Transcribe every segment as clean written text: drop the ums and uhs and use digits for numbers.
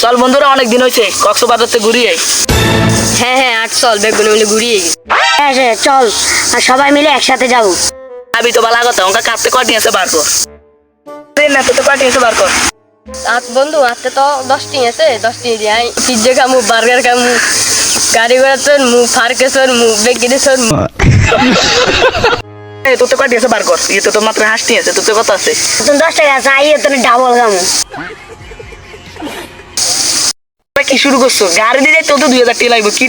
চল বন্ধুরা, অনেক দিন হয়েছে কক্সবাজারতে ঘুরিয়ে। হ্যাঁ হ্যাঁ আট চল বেগুনে মিলে ঘুরিয়ে। হ্যাঁ চল, আর সবাই মিলে একসাথে যাবো। আমি তো বালা কথা, ওকে কাটতে কটি আছে বার কর না, তো কটি আছে বার কর। বন্ধু আজকে তো 10টি আছে, 10টি দিয়ে পিজ্জা খামু, বার্গার খামু, গাড়ি ঘোড়া চল মু, ফার্কে চল মু, বেগিনে চল মু। তোর তো কটি আছে বার কর। ইয়ে তো মাত্র হাসটি আছে, তোর তো কত আছে? তুমি 10 টাকা আছে, আইয়ে তুমি ডাবল খামো। কি শুরু করছো? গাড়ি দিয়ে তো 2000 টাকা লাগবে। কি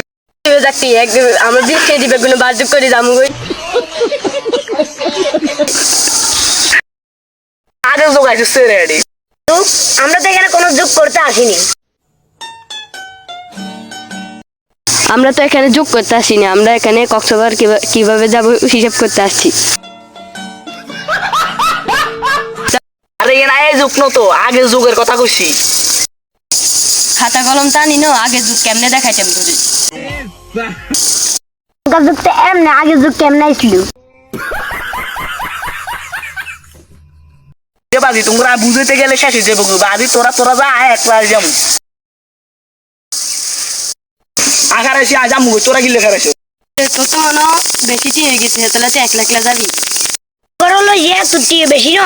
আমরা দিয়ে খেয়ে দিবে কোনো বাজুক করে যাবো গই। আগে যোগাইছে রেডি। আমরা তো এখানে কোনো যোগ করতে আসিনি। আমরা তো এখানে যোগ করতে আসিনি, আমরা এখানে কক্সবাজার কিভাবে যাব হিসাব করতে আসছি। আরে এখানে আয় যোগ নতো, আগে যোগের কথা কইছি। খাতা কলম টানি না, আগে যুগ কেমনে দেখাইতাম ধরি। যুগ তো এমনি, আগে যুগ কেমনে ছিল? বাজি তোমরা বুঝতে গেলে শেষ হয়ে যাবো। বাজি তোরা যা একলা যাবো। আখার এসে যাবো, তোরা গিলে খারাইছো। তোর তো মনে বেশি হয়ে গেছে, তাহলে তো একলা একলা যাবি। হলো তুই বেশি ন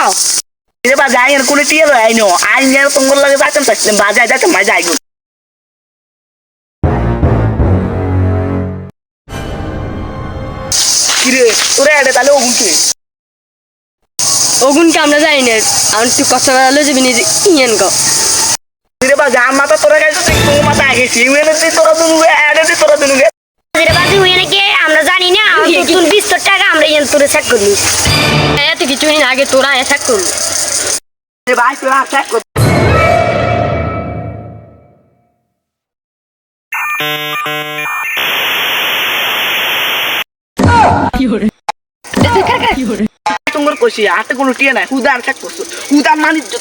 বাজে আইনের কোনো টিয়ে আইনো আইনের তোমার লাগে যাইতাম চাইছিলাম, বাজায় যাইতাম মাই যাই গো। কিরে তোরা এডে তাহলে ওগুনকে ওগুনকে আমরা যাই না, আমরা তুই কক্সবাজার যাবি নিজে ইয়েন গো। কিরে বাজে আমার মাথা তোরা গাইছো, তোমার মাথা আগেছি তোরা দুনুগে এডে তোরা দুনুগে বাজি হইয়া নাকি আমরা জানি না। তুই 20 টাকা আমরা ইয়েন তোরে চেক করবি। এত কিছু না, আগে তোরা এসা করবি। ভাই তোরা চেক কর। তোমার কইছি হাতে কোনো টিয়ে নাই, হুদার চেক করছো, হুদার মানিজ্য।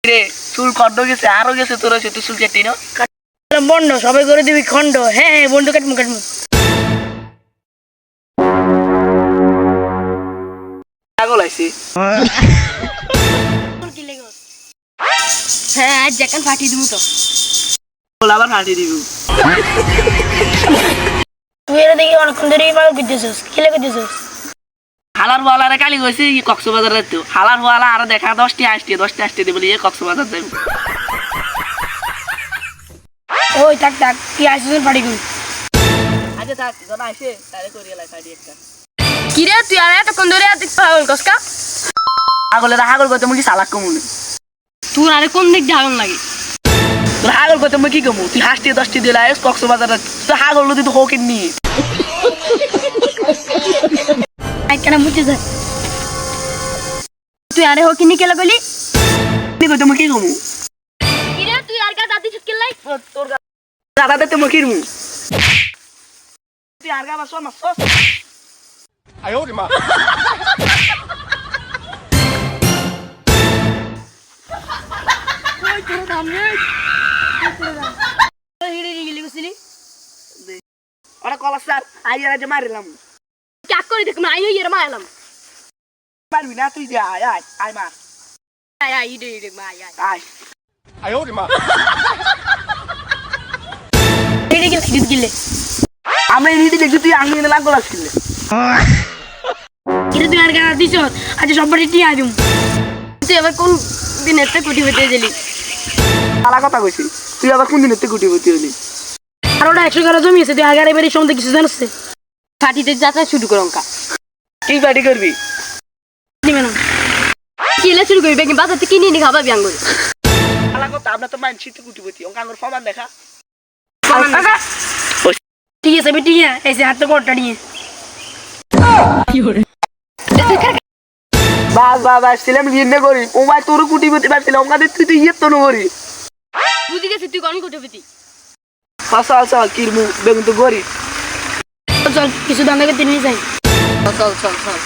রে চুল কত গেছে, আরো গেছে তোর হচ্ছে, তুই চুল কেটে নো বন্ধ সবাই করে দিবি খন্ড। হ্যাঁ হ্যাঁ বন্ধু কাটমু কাটমু। পাগল আইছি। হ্যাঁ আজ যেখান ফাটিয়ে দিব তো আবার ফাটিয়ে দিব। তুই এরা দেখি অনেকক্ষণ ধরেই পাগল করতেছিস, কি লেগে দিছিস? হালার ওয়ালারে কালি গেছে কক্সবাজারে, তো হালার ওয়ালা আর দেখা 10টি আসতে দিয়ে বলি কক্সবাজার যাই। ওই থাক থাক, কি আসছিস ফাটি গুলো? আচ্ছা থাক, জন আসে তারে করিয়ে লাই ফাটি একটা। কি রে তুই আর এতক্ষণ ধরে পাগল কসকা? হাগলের হাগল করতে মুখি সালাক কমুনি। তোর আরে কোন দিক ঢালন লাগে? তোর হাগল করতে মুখ কি কমু? তুই 10টি দিলে আইস কক্সবাজারে, তুই হাগল যদি তো হোক নি। কেন মুতে যায়? তুই আরে হো কিনি কেলা গলি? তুই করতে মুখ কি কমু? কি রে তুই আর কা দাদি চুটকে লাই? তোর দাদা দিতে মুখ কি রমু? তুই আর গা বাস মাস। আয় ওরে মা। ওই তোর নাম নেই। হিড়ি গিলি গছিলি? ওরা কলা স্যার আইয়ার আজ মারিলাম। কাক করে দেখ না আইও ইয়ের মারলাম। পারবি না তুই যা, আয় আয় আয় মা আয় আয় ইডে মা আয় আয়। আয় ওরে মা। হিড়ি গিলে আমরা এই নিতে দেখছি তুই আঙুল এনে লাগল আসছিলে। কিরে তুই আর গা দিছ? আজ সববারই টিয়া দিম। তুই আবার কোন দিন এতে কুটি হতে গেলি? আলা কথা কইছি, তুই আবার কোন দিন এতে কুটিপতি হলি? আর ওটা 100 টাকা জমি আছে, তুই আগে আর এবারে সম্বন্ধে কিছু জানিস? ফাটিতে যাতা শুরু কর অঙ্কা। কি পার্টি করবি? দিবে না। কিলে শুরু করবি কি বাজার থেকে কিনে নি খাবা বিয়াং করে? আলা কথা আমরা তো মানছি তুই কুটিপতি, অঙ্কা আঙ্গুর ফমান দেখা। ঠিক আছে আমি টিয়া এসে হাতে কোটটা নিয়ে। বাস বাস আসছিলাম নিয়ে করি, ও ভাই তোর কুটিপতি ভাবছিলাম, অঙ্কা তুই তো ইয়ে তো করি। বুঝি গেছি তুই কোন কুটিপতি? চল চল কিরমু বেগুন তো গরি। চল কিছু দাম থেকে তিনি যাই। চল চল চল।